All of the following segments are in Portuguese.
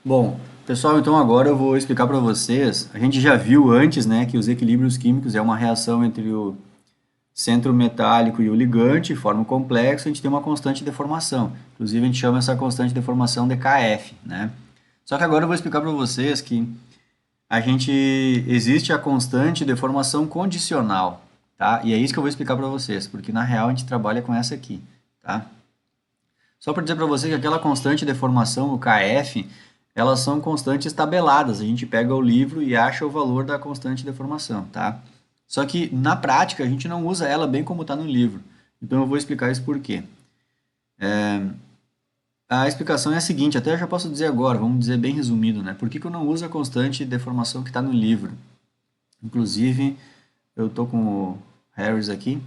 Bom, pessoal, então agora eu vou explicar para vocês. A gente já viu antes, né, que os equilíbrios químicos é uma reação entre o centro metálico e o ligante, forma um complexo, a gente tem uma constante de deformação. Inclusive, a gente chama essa constante de deformação de Kf, né? Só que agora eu vou explicar para vocês que existe a constante de deformação condicional, tá? E é isso que eu vou explicar para vocês, porque na real a gente trabalha com essa aqui, tá? Só para dizer para você que aquela constante de deformação, o Kf, elas são constantes tabeladas. A gente pega o livro e acha o valor da constante de deformação, tá? Só que na prática a gente não usa ela bem como está no livro. Então eu vou explicar isso por quê. A explicação é a seguinte, até eu já posso dizer agora, vamos dizer bem resumido, né? Por que que eu não uso a constante de deformação que está no livro? Inclusive, eu estou com o Harris aqui.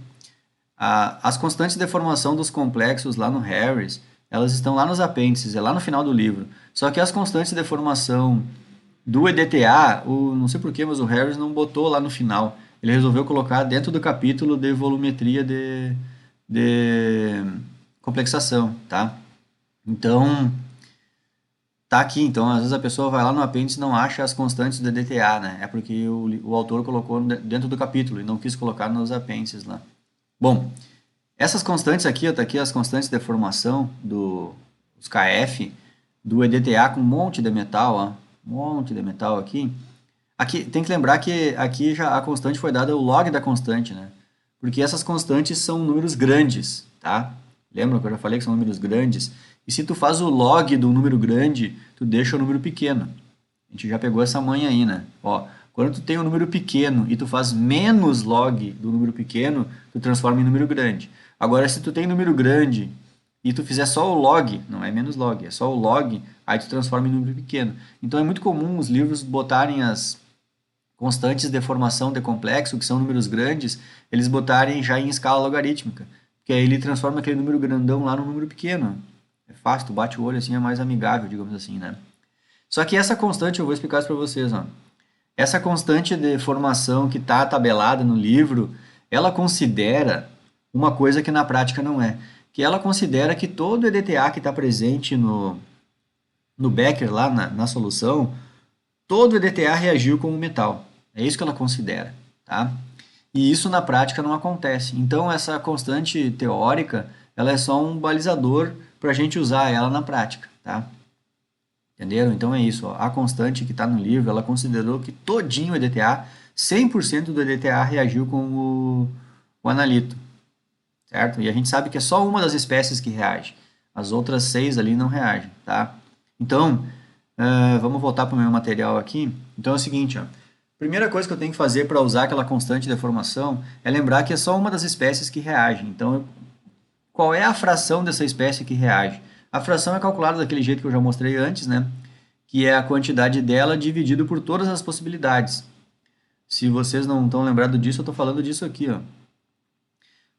As constantes de deformação dos complexos lá no Harris, elas estão lá nos apêndices, é lá no final do livro. Só que as constantes de deformação do EDTA, não sei porquê, mas o Harris não botou lá no final. Ele resolveu colocar dentro do capítulo de volumetria de complexação, tá? Então, tá aqui. Então, às vezes a pessoa vai lá no apêndice e não acha as constantes do EDTA, né? É porque o autor colocou dentro do capítulo e não quis colocar nos apêndices lá. Bom, essas constantes aqui, ó, tá aqui as constantes de deformação dos KF, do EDTA com um monte de metal, ó, um monte de metal aqui. Aqui tem que lembrar que aqui já a constante foi dada o log da constante, né? Porque essas constantes são números grandes, tá? Lembra que eu já falei que são números grandes? E se tu faz o log do número grande, tu deixa o número pequeno. A gente já pegou essa manha aí, né? Ó, quando tu tem um número pequeno e tu faz menos log do número pequeno, tu transforma em número grande. Agora, se tu tem número grande e tu fizer só o log, não é menos log, é só o log, aí tu transforma em número pequeno. Então é muito comum os livros botarem as constantes de deformação de complexo, que são números grandes, eles botarem já em escala logarítmica, porque aí ele transforma aquele número grandão lá num número pequeno. É fácil, tu bate o olho assim, é mais amigável, digamos assim, né? Só que essa constante, eu vou explicar isso para vocês, ó. Essa constante de formação que está tabelada no livro, ela considera uma coisa que na prática não é. Que ela considera que todo EDTA que está presente no Becker, lá na solução, todo EDTA reagiu com o metal. É isso que ela considera, tá? E isso na prática não acontece. Então, essa constante teórica, ela é só um balizador para a gente usar ela na prática, tá? Entenderam? Então é isso. Ó. A constante que está no livro, ela considerou que todinho o EDTA, 100% do EDTA reagiu com o analito, certo? E a gente sabe que é só uma das espécies que reage. As outras 6 ali não reagem, tá? Então, vamos voltar para o meu material aqui. Então é o seguinte, ó. Primeira coisa que eu tenho que fazer para usar aquela constante de deformação é lembrar que é só uma das espécies que reagem. Então, qual é a fração dessa espécie que reage? A fração é calculada daquele jeito que eu já mostrei antes, né? Que é a quantidade dela dividido por todas as possibilidades. Se vocês não estão lembrados disso, eu estou falando disso aqui, ó.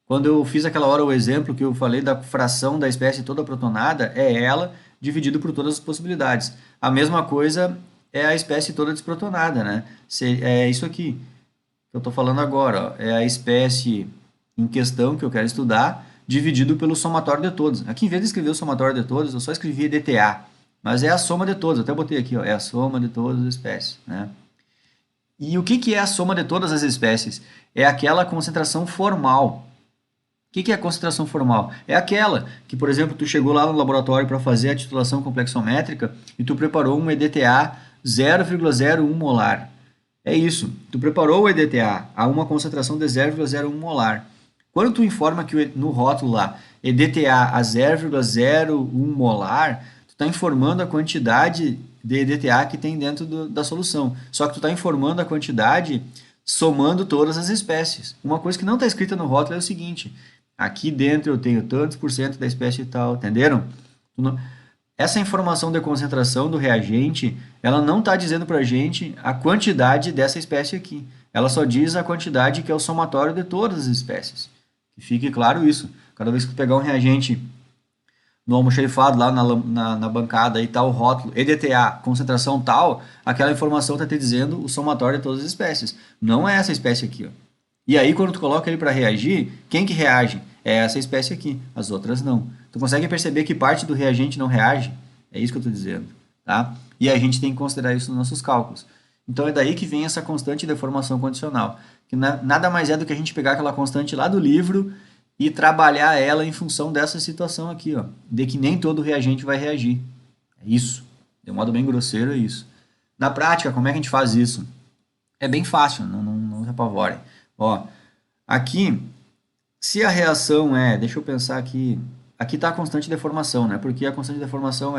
Quando eu fiz aquela hora o exemplo que eu falei da fração da espécie toda protonada, é ela dividido por todas as possibilidades. A mesma coisa é a espécie toda desprotonada, né? É isso aqui que eu estou falando agora, ó. É a espécie em questão que eu quero estudar, dividido pelo somatório de todos. Aqui, em vez de escrever o somatório de todos, eu só escrevi DTA. Mas é a soma de todos. Até botei aqui, ó, é a soma de todas as espécies, né? E o que é a soma de todas as espécies? É aquela concentração formal. O que é a concentração formal? É aquela que, por exemplo, tu chegou lá no laboratório para fazer a titulação complexométrica e tu preparou um EDTA 0,01 molar. É isso. Tu preparou o EDTA a uma concentração de 0,01 molar. Quando tu informa que no rótulo lá EDTA a 0,01 molar, tu está informando a quantidade de EDTA que tem dentro da solução. Só que tu está informando a quantidade somando todas as espécies. Uma coisa que não está escrita no rótulo é o seguinte: aqui dentro eu tenho tantos por cento da espécie tal, entenderam? Essa informação de concentração do reagente, ela não está dizendo para a gente a quantidade dessa espécie aqui. Ela só diz a quantidade que é o somatório de todas as espécies. Que fique claro isso. Cada vez que tu pegar um reagente no almoxarifado lá na bancada e tal, o rótulo EDTA, concentração tal, aquela informação está te dizendo o somatório de todas as espécies. Não é essa espécie aqui, ó. E aí, quando tu coloca ele para reagir, quem que reage? É essa espécie aqui, as outras não. Tu consegue perceber que parte do reagente não reage? É isso que eu estou dizendo. tá? E a gente tem que considerar isso nos nossos cálculos. Então é daí que vem essa constante deformação condicional, que nada mais é do que a gente pegar aquela constante lá do livro e trabalhar ela em função dessa situação aqui, ó, de que nem todo reagente vai reagir. É isso. De um modo bem grosseiro, é isso. Na prática, como é que a gente faz isso? É bem fácil, não se apavorem. Ó, aqui, se a reação é, deixa eu pensar aqui, aqui está a constante deformação, né? Porque a constante deformação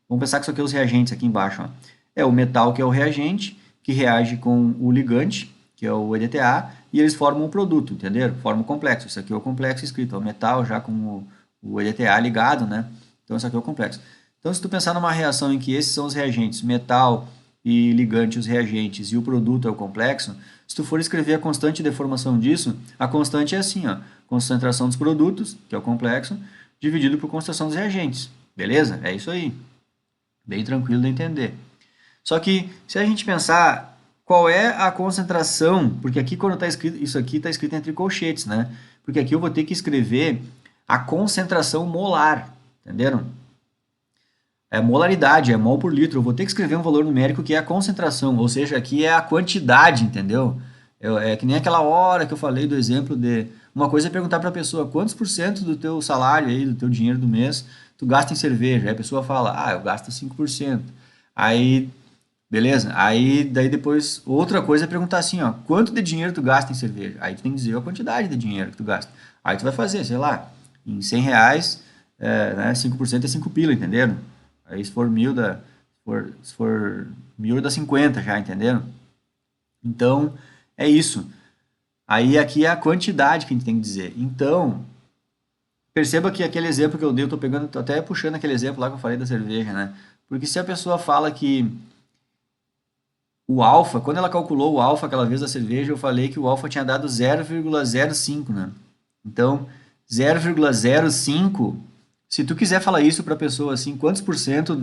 vamos pensar que isso aqui é os reagentes aqui embaixo, ó. É o metal que é o reagente, que reage com o ligante, que é o EDTA, e eles formam um produto, entenderam? Formam um complexo. Isso aqui é o complexo escrito, o metal já com o EDTA ligado, né? Então, isso aqui é o complexo. Então, se tu pensar numa reação em que esses são os reagentes, metal e ligante os reagentes e o produto é o complexo, se tu for escrever a constante de deformação disso, a constante é assim, ó, concentração dos produtos, que é o complexo, dividido por concentração dos reagentes. Beleza? É isso aí. Bem tranquilo de entender. Só que se a gente pensar qual é a concentração, porque aqui quando está escrito, isso aqui está escrito entre colchetes, né? Porque aqui eu vou ter que escrever a concentração molar, entenderam? É molaridade, é mol por litro. Eu vou ter que escrever um valor numérico que é a concentração, ou seja, aqui é a quantidade, entendeu? É que nem aquela hora que eu falei do exemplo de... Uma coisa é perguntar para a pessoa quantos por cento do teu salário aí, do teu dinheiro do mês, tu gasta em cerveja. Aí a pessoa fala, ah, eu gasto 5%. Aí, beleza? Aí, daí depois, outra coisa é perguntar assim, ó, quanto de dinheiro tu gasta em cerveja? Aí tu tem que dizer a quantidade de dinheiro que tu gasta. Aí tu vai fazer, sei lá, em 100 reais, né, 5% é 5 pila, entenderam? Aí se for mil, se for mil dá 50 já, entenderam? Então, é isso. Aí aqui é a quantidade que a gente tem que dizer. Então, perceba que aquele exemplo que eu dei, eu tô pegando, tô até puxando aquele exemplo lá que eu falei da cerveja, né? Porque se a pessoa fala que o alfa, quando ela calculou o alfa aquela vez da cerveja, eu falei que o alfa tinha dado 0,05, né? Então, 0,05, se tu quiser falar isso para a pessoa assim, quantos por cento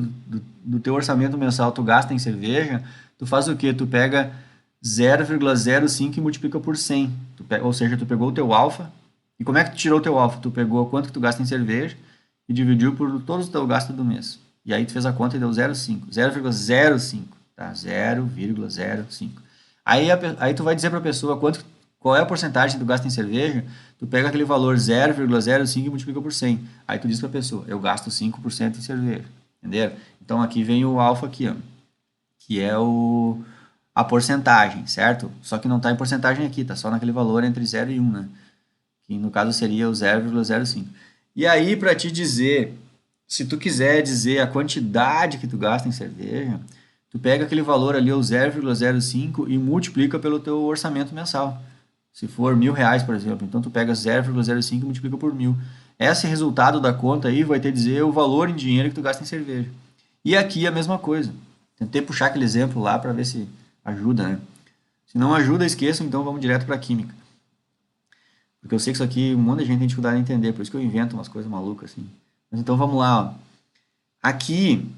do teu orçamento mensal tu gasta em cerveja, tu faz o quê? Tu pega 0,05 e multiplica por 100. Ou seja, tu pegou o teu alfa, e como é que tu tirou o teu alfa? Tu pegou quanto que tu gasta em cerveja e dividiu por todos os teus gastos do mês. E aí tu fez a conta e deu 0,5. 0,05. Tá? 0,05. Aí tu vai dizer para a pessoa qual é a porcentagem que tu gasta em cerveja, tu pega aquele valor 0,05 e multiplica por 100. Aí tu diz para a pessoa, eu gasto 5% em cerveja. Entenderam? Então aqui vem o alfa aqui, ó, que é a porcentagem, certo? Só que não está em porcentagem aqui, tá só naquele valor entre 0 e 1, né? Que no caso seria o 0,05. E aí, para te dizer, se tu quiser dizer a quantidade que tu gasta em cerveja, tu pega aquele valor ali, o 0,05, e multiplica pelo teu orçamento mensal. Se for R$ 1.000, por exemplo, então tu pega 0,05 e multiplica por 1.000. Esse resultado da conta aí vai te dizer o valor em dinheiro que tu gasta em cerveja. E aqui a mesma coisa. Tentei puxar aquele exemplo lá para ver se ajuda, né? Se não ajuda, esqueçam, então vamos direto para a química. Porque eu sei que isso aqui um monte de gente tem dificuldade em entender, por isso que eu invento umas coisas malucas assim. Mas então vamos lá, ó. Aqui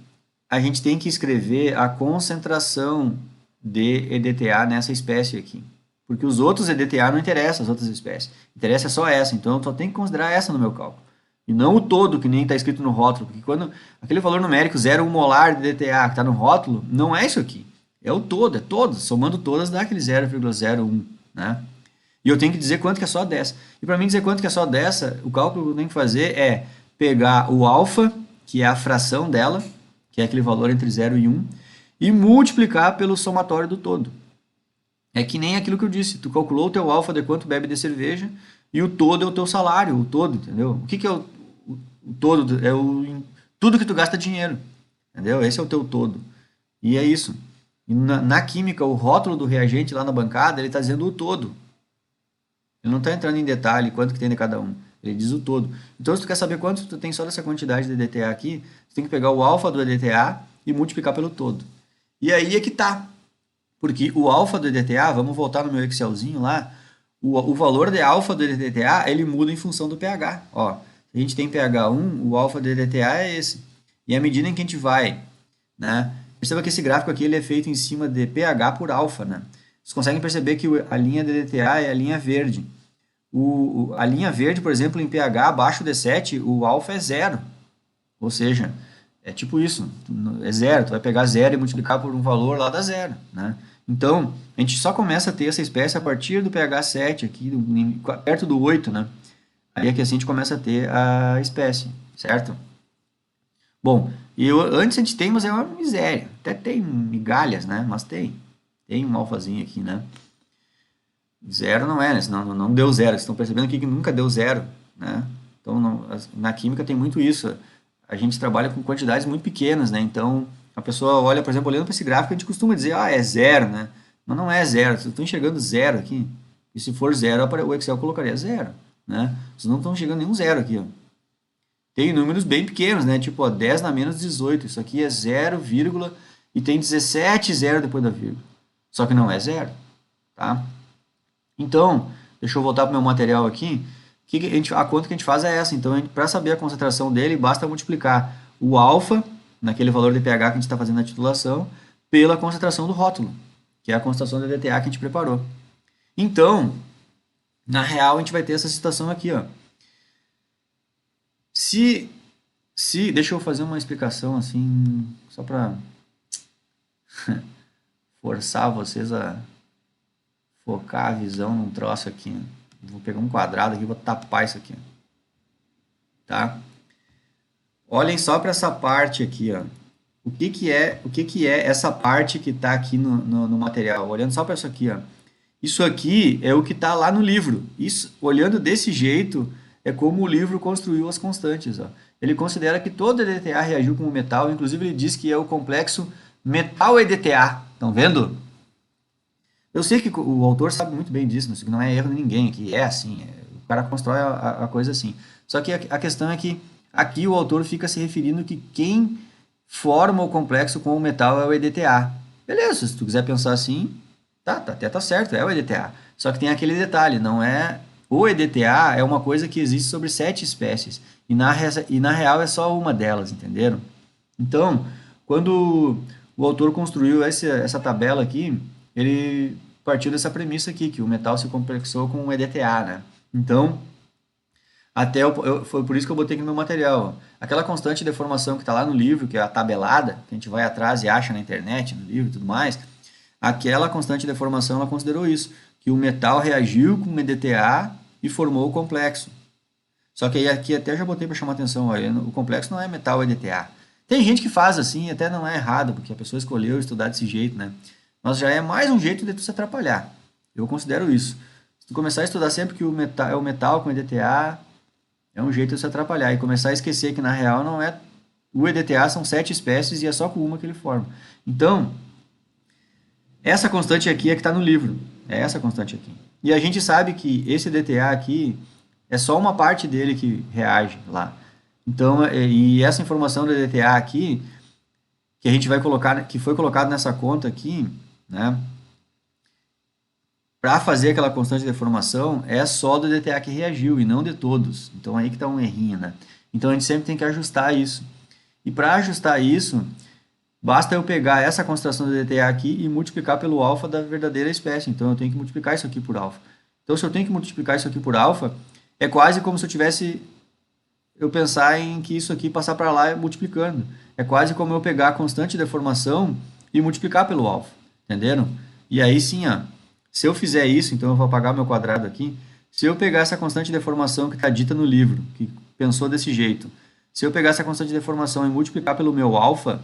a gente tem que escrever a concentração de EDTA nessa espécie aqui. Porque os outros EDTA não interessam, as outras espécies. Interessa só essa, então eu só tenho que considerar essa no meu cálculo. E não o todo, que nem está escrito no rótulo. Porque quando aquele valor numérico 0,1 molar de EDTA que está no rótulo, não é isso aqui. É o todo, é todas. Somando todas dá aquele 0,01, né? E eu tenho que dizer quanto que é só dessa. E para mim dizer quanto que é só dessa, o cálculo que eu tenho que fazer é pegar o alfa, que é a fração dela, que é aquele valor entre 0 e 1, e multiplicar pelo somatório do todo. É que nem aquilo que eu disse, tu calculou o teu alfa de quanto bebe de cerveja, e o todo é o teu salário, o todo, entendeu? O que é o todo? É tudo que tu gasta dinheiro, entendeu? Esse é o teu todo. E é isso. E na química, o rótulo do reagente lá na bancada, ele está dizendo o todo. Ele não está entrando em detalhe quanto que tem de cada um. Ele diz o todo. Então, se tu quer saber quanto tu tem só dessa quantidade de EDTA aqui, tu tem que pegar o alfa do EDTA e multiplicar pelo todo. E aí é que tá. Porque o alfa do EDTA, vamos voltar no meu Excelzinho lá, o valor de alfa do EDTA, ele muda em função do pH. Ó, se a gente tem pH 1, o alfa do EDTA é esse. E à medida em que a gente vai, né? Perceba que esse gráfico aqui ele é feito em cima de pH por alfa, né? Vocês conseguem perceber que a linha de EDTA é a linha verde. A linha verde, por exemplo, em pH abaixo de 7, o alfa é zero. Ou seja, É tipo isso, é zero, tu vai pegar zero e multiplicar por um valor lá dá zero, né? Então, a gente só começa a ter essa espécie a partir do pH 7 aqui, perto do 8, né? Aí é que assim a gente começa a ter a espécie, certo? Bom, antes a gente tem, mas é uma miséria. Até tem migalhas, né? Mas tem. Tem um alfazinho aqui, né? Zero não é, né? Senão não deu zero. Vocês estão percebendo aqui que nunca deu zero, né? Então, na química tem muito isso. A gente trabalha com quantidades muito pequenas, né? Então, a pessoa olha, por exemplo, olhando para esse gráfico, a gente costuma dizer, ah, é zero, né? Mas não é zero. Vocês estão enxergando zero aqui. E se for zero, o Excel colocaria zero, né? Vocês não estão chegando nenhum zero aqui, ó. Tem números bem pequenos, né? Tipo, ó, 10 na menos 18. Isso aqui é 0, vírgula, e tem 17 zero depois da vírgula. Só que não é zero, tá? Então, deixa eu voltar para o meu material aqui. A conta que a gente faz é essa. Então, para saber a concentração dele, basta multiplicar o alfa, naquele valor de pH que a gente está fazendo na titulação, pela concentração do rótulo, que é a concentração da DTA que a gente preparou. Então, na real, a gente vai ter essa situação aqui, ó. Se, deixa eu fazer uma explicação assim, só para forçar vocês a focar a visão num troço aqui. Vou pegar um quadrado aqui e vou tapar isso aqui. Tá? Olhem só para essa parte aqui, ó. O que é essa parte que está aqui no material? Olhando só para isso aqui, ó. Isso aqui é o que está lá no livro. Isso, olhando desse jeito, é como o livro construiu as constantes. Ó. Ele considera que todo EDTA reagiu com o metal, inclusive ele diz que é o complexo metal-EDTA. Estão vendo? Eu sei que o autor sabe muito bem disso, isso não é erro de ninguém, que é assim, o cara constrói a coisa assim. Só que a questão é que aqui o autor fica se referindo que quem forma o complexo com o metal é o EDTA. Beleza, se tu quiser pensar assim, até tá certo, é o EDTA. Só que tem aquele detalhe, não é... O EDTA é uma coisa que existe sobre 7 espécies, e na real é só uma delas, entenderam? Então, quando o autor construiu essa tabela aqui, ele partiu dessa premissa aqui, que o metal se complexou com o EDTA, né? Então, foi por isso que eu botei aqui no meu material. Ó. Aquela constante de deformação que está lá no livro, que é a tabelada, que a gente vai atrás e acha na internet, no livro e tudo mais, aquela constante de deformação, ela considerou isso, que o metal reagiu com o EDTA e formou o complexo. Só que aí aqui até já botei para chamar atenção, olha, o complexo não é metal EDTA. Tem gente que faz assim, até não é errado, porque a pessoa escolheu estudar desse jeito, né? Mas já é mais um jeito de tu se atrapalhar. Eu considero isso. Se tu começar a estudar sempre que o metal é o metal com EDTA, é um jeito de se atrapalhar. E começar a esquecer que na real não é... O EDTA são 7 espécies e é só com uma que ele forma. Então, essa constante aqui é que está no livro. É essa constante aqui. E a gente sabe que esse EDTA aqui é só uma parte dele que reage lá. Então, e essa informação do EDTA aqui, que a gente vai colocar, que foi colocado nessa conta aqui, né? Para fazer aquela constante de deformação, é só do EDTA que reagiu e não de todos. Então aí que está um errinho, né? Então a gente sempre tem que ajustar isso. E para ajustar isso, basta eu pegar essa concentração do EDTA aqui e multiplicar pelo alfa da verdadeira espécie. Então eu tenho que multiplicar isso aqui por alfa. Então se eu tenho que multiplicar isso aqui por alfa, é quase como se eu pensar em que isso aqui passar para lá multiplicando. É quase como eu pegar a constante de deformação e multiplicar pelo alfa. Entenderam? E aí sim, ó, se eu fizer isso, então eu vou apagar meu quadrado aqui. Se eu pegar essa constante de deformação que está dita no livro, que pensou desse jeito, se eu pegar essa constante de deformação e multiplicar pelo meu alfa,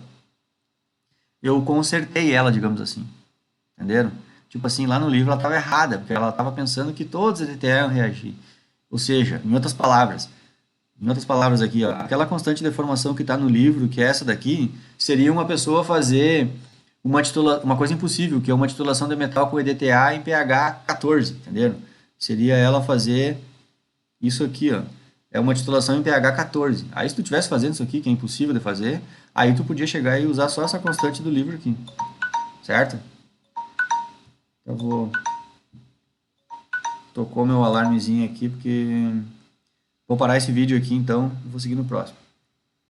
eu consertei ela, digamos assim. Entenderam? Tipo assim, lá no livro ela estava errada, porque ela estava pensando que todos os EDTA iam reagir. Ou seja, em outras palavras aqui, ó, aquela constante de deformação que está no livro, que é essa daqui, seria uma pessoa fazer uma coisa impossível, que é uma titulação de metal com EDTA em pH 14, entenderam? Seria ela fazer isso aqui, ó. É uma titulação em pH 14. Aí se tu estivesse fazendo isso aqui, que é impossível de fazer, aí tu podia chegar e usar só essa constante do livro aqui. Certo? Eu vou... Tocou meu alarmezinho aqui, porque... Vou parar esse vídeo aqui, então, e vou seguir no próximo.